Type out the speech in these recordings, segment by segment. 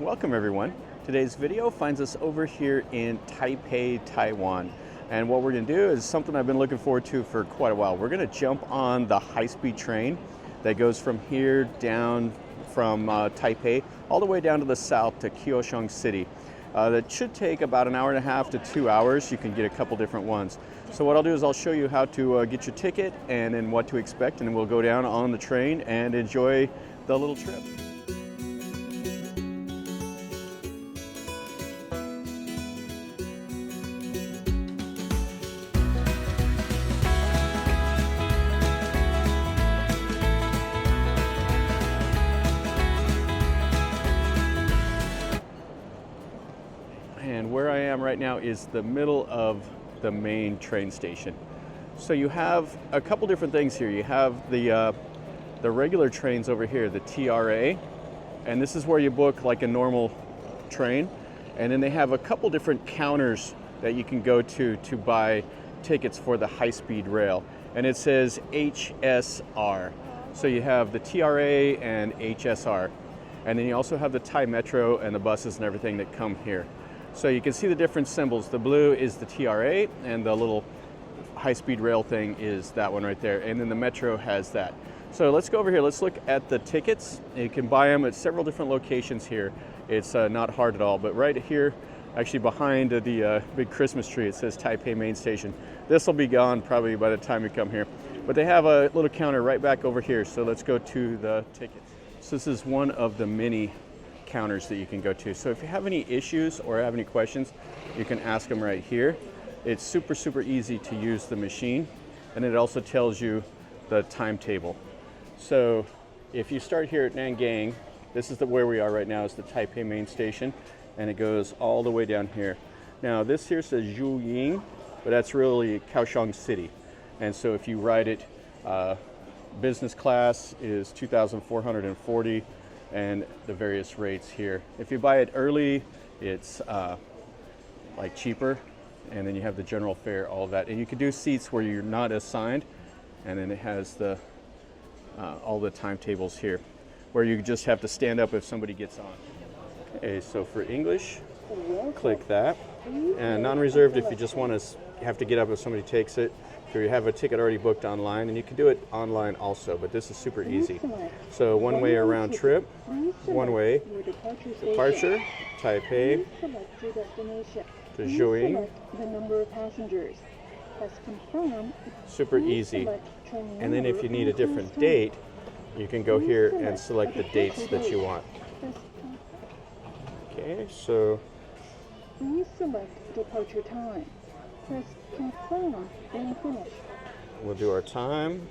welcome everyone. Today's video finds us over here in Taipei, Taiwan. And what we're going to do is something I've been looking forward to for quite a while. We're going to jump on the high-speed train that goes from here down from Taipei all the way down to the south to Kaohsiung City. That should take about an hour and a half to 2 hours. You can get a couple different ones. So what I'll do is I'll show you how to get your ticket and then what to expect, and then we'll go down on the train and enjoy the little trip. And where I am right now is the middle of the main train station. So you have a couple different things here. You have the regular trains over here, the TRA, and this is where you book like a normal train. And then they have a couple different counters that you can go to buy tickets for the high-speed rail. And it says HSR. So you have the TRA and HSR. And then you also have the Thai Metro and the buses and everything that come here. So you can see the different symbols. The blue is the TRA, and the little high-speed rail thing is that one right there. And then the Metro has that. So let's go over here. Let's look at the tickets. You can buy them at several different locations here. It's not hard at all. But right here, actually behind the big Christmas tree, it says Taipei Main Station. This will be gone probably by the time you come here. But they have a little counter right back over here. So let's go to the tickets. So this is one of the many counters that you can go to. So if you have any issues or have any questions, you can ask them right here. It's super easy to use the machine, and it also tells you the timetable. So if you start here at Nangang, this is where we are right now, is the Taipei Main Station, and it goes all the way down here. Now this here says Zhuyin, but that's really Kaohsiung City. And so if you ride it, business class is 2,440, and the various rates here. If you buy it early, it's like cheaper, and then you have the general fare, all of that. And you can do seats where you're not assigned, and then it has the all the timetables here, where you just have to stand up if somebody gets on. Okay, so for English, click that. And non-reserved, if you just want to have to get up if somebody takes it. If you have a ticket already booked online, and you can do it online also, but this is super easy. So one way around trip, one way departure, Taipei to Zhuyin. Super easy. And then if you need a different date, you can go here and select the dates that you want. Okay, so please select departure time. Press confirm and finish. We'll do our time.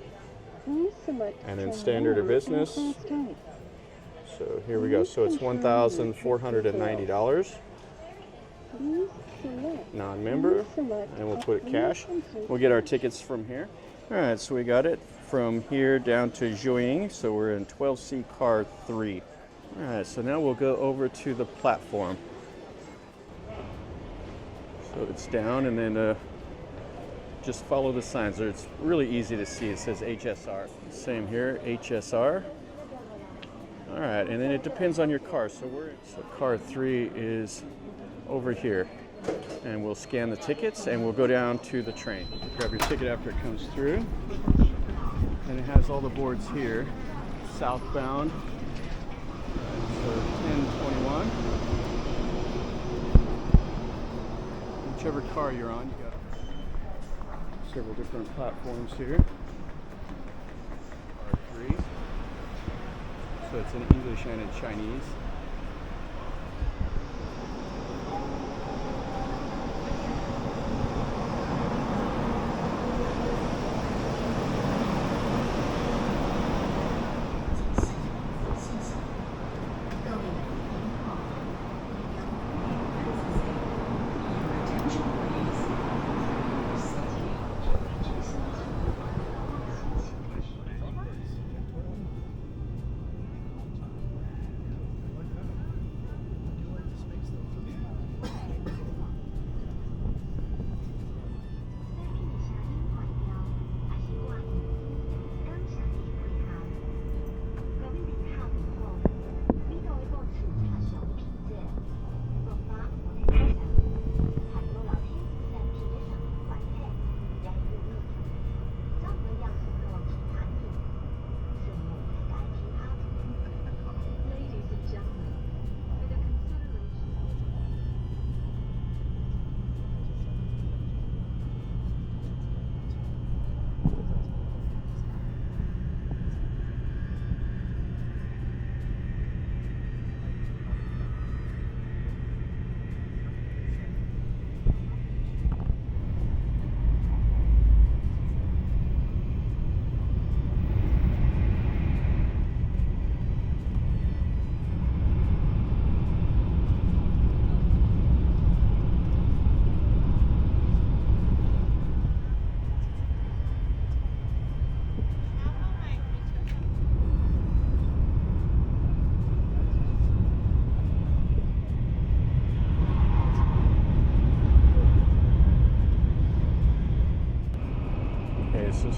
Please select and then standard or business. So here we go. So it's $1,490. Non-member, and we'll put it cash. We'll get our tickets from here. All right, so we got it from here down to Zhuyin. So we're in 12C car 3. All right, so now we'll go over to the platform. So it's down, and then just follow the signs. It's really easy to see. It says HSR. Same here, HSR. All right, and then it depends on your car. So car 3 is over here, and we'll scan the tickets, and we'll go down to the train. Grab your ticket after it comes through, and it has all the boards here. Southbound, so 1021. Whichever car you're on, you got several different platforms here. R3. So it's in English and in Chinese.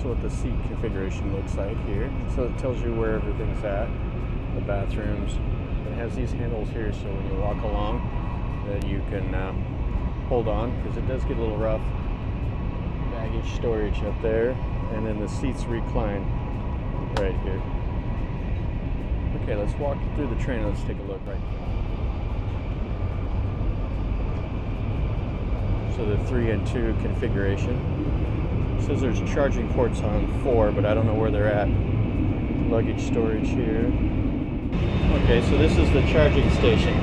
also what the seat configuration looks like here. So it tells you where everything's at, the bathrooms. It has these handles here, so when you walk along, that you can hold on, because it does get a little rough. Baggage storage up there, and then the seats recline right here. Okay, let's walk through the train. Let's take a look right here. So the 3 and 2 configuration. It says there's charging ports on 4, but I don't know where they're at. Luggage storage here. Okay, so this is the charging station.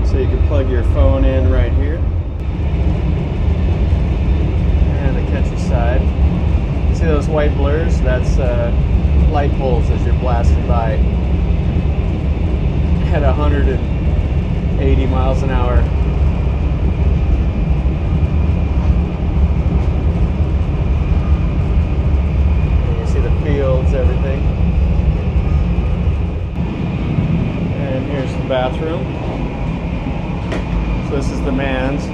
So you can plug your phone in right here. And the countryside. See those white blurs? That's light poles as you're blasting by at 180 miles an hour. Fields, everything. And here's the bathroom. So this is the man's.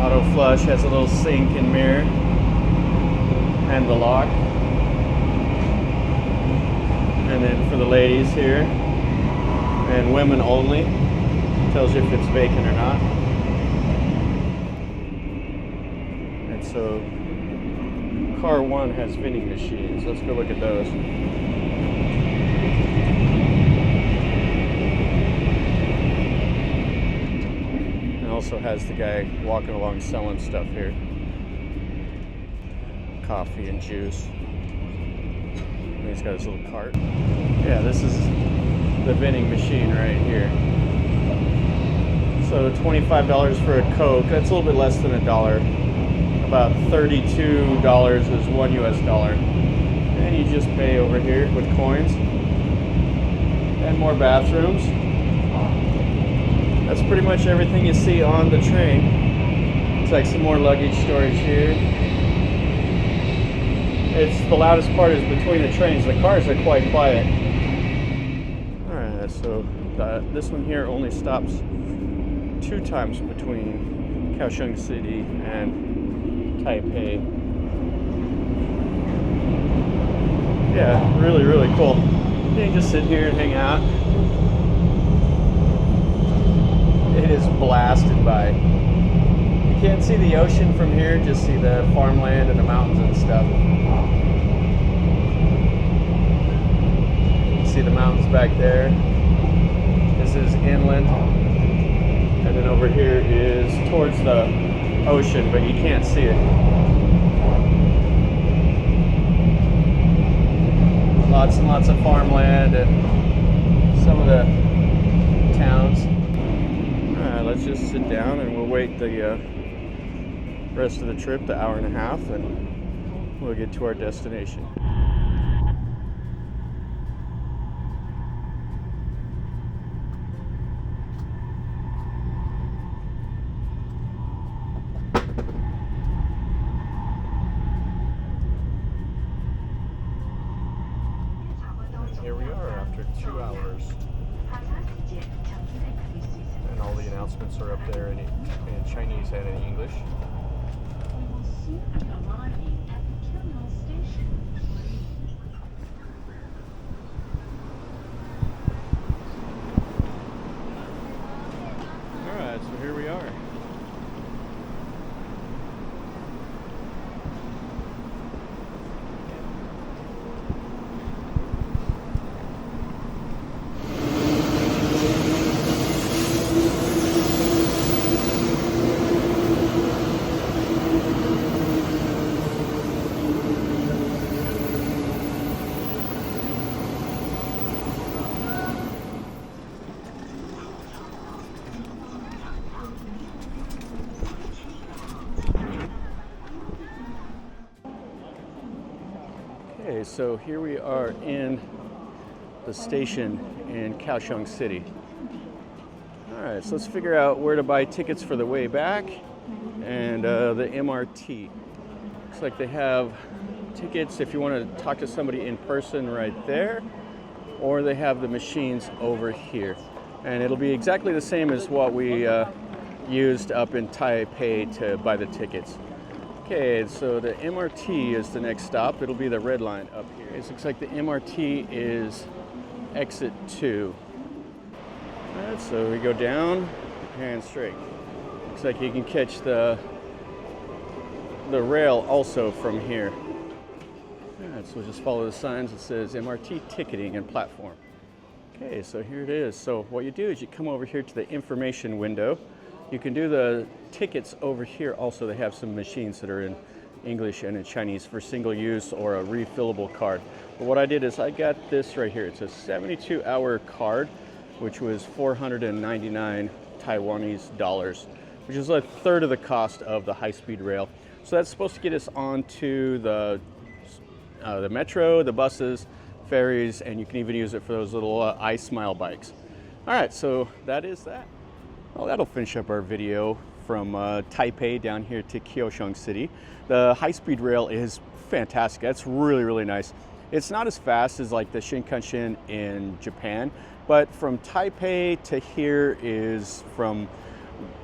Auto flush, has a little sink and mirror. And the lock. And then for the ladies here. And women only. Tells you if it's vacant or not. And so car 1 has vending machines. Let's go look at those. It also has the guy walking along selling stuff here. Coffee and juice. And he's got his little cart. Yeah, this is the vending machine right here. So $25 for a Coke. That's a little bit less than $1. About $32 is $1 US. And you just pay over here with coins. And more bathrooms. That's pretty much everything you see on the train. It's like some more luggage storage here. It's the loudest part is between the trains. The cars are quite quiet. Alright, so this one here only stops 2 times between Kaohsiung City and Taipei. Yeah, really, really cool. You can just sit here and hang out. It is blasted by. You can't see the ocean from here, just see the farmland and the mountains and stuff. You see the mountains back there. This is inland. And then over here is towards the ocean, but you can't see it. Lots and lots of farmland and some of the towns. Alright, let's just sit down and we'll wait the rest of the trip, the hour and a half, and we'll get to our destination. Here we are after 2 hours. And all the announcements are up there in Chinese and in English. Alright, so here we are. Okay, so here we are in the station in Kaohsiung City. All right, so let's figure out where to buy tickets for the way back and the MRT. Looks like they have tickets if you want to talk to somebody in person right there, or they have the machines over here. And it'll be exactly the same as what we used up in Taipei to buy the tickets. Okay, so the MRT is the next stop. It'll be the red line up here. It looks like the MRT is exit 2. All right, so we go down and straight. Looks like you can catch the rail also from here. All right, so we'll just follow the signs that says MRT ticketing and platform. Okay, so here it is. So what you do is you come over here to the information window. You can do the tickets over here also. They have some machines that are in English and in Chinese for single use or a refillable card. But what I did is I got this right here. It's a 72-hour card, which was 499 Taiwanese dollars, which is a third of the cost of the high-speed rail. So that's supposed to get us onto the metro, the buses, ferries, and you can even use it for those little iSmile bikes. All right, so that is that. Well, that'll finish up our video from Taipei down here to Kaohsiung City. The high-speed rail is fantastic. That's really, really nice. It's not as fast as like the Shinkansen in Japan, but from Taipei to here is from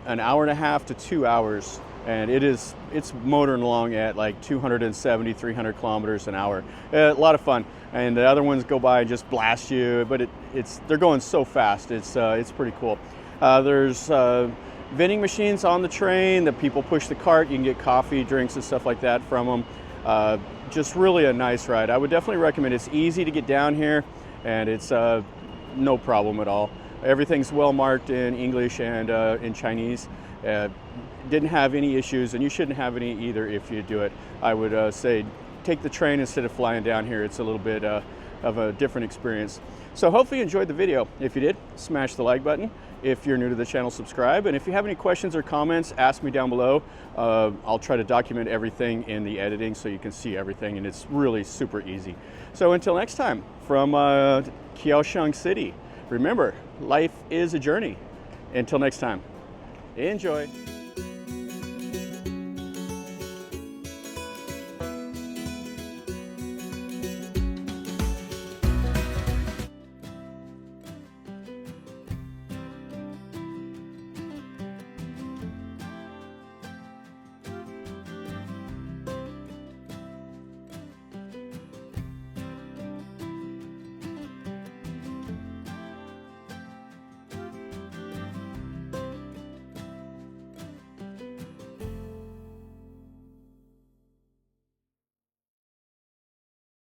an hour and a half to 2 hours, and it's motoring along at like 270, 300 kilometers an hour. A lot of fun. And the other ones go by and just blast you, but they're going so fast. It's pretty cool. There's vending machines on the train that people push the cart. You can get coffee, drinks, and stuff like that from them. Just really a nice ride. I would definitely recommend it. It's easy to get down here, and it's no problem at all. Everything's well marked in English and in Chinese. Didn't have any issues, and you shouldn't have any either if you do it. I would say take the train instead of flying down here. It's a little bit of a different experience. So hopefully you enjoyed the video. If you did, smash the like button. If you're new to the channel, subscribe. And if you have any questions or comments, ask me down below. I'll try to document everything in the editing so you can see everything, and it's really super easy. So until next time, from Kaohsiung City, remember, life is a journey. Until next time, enjoy.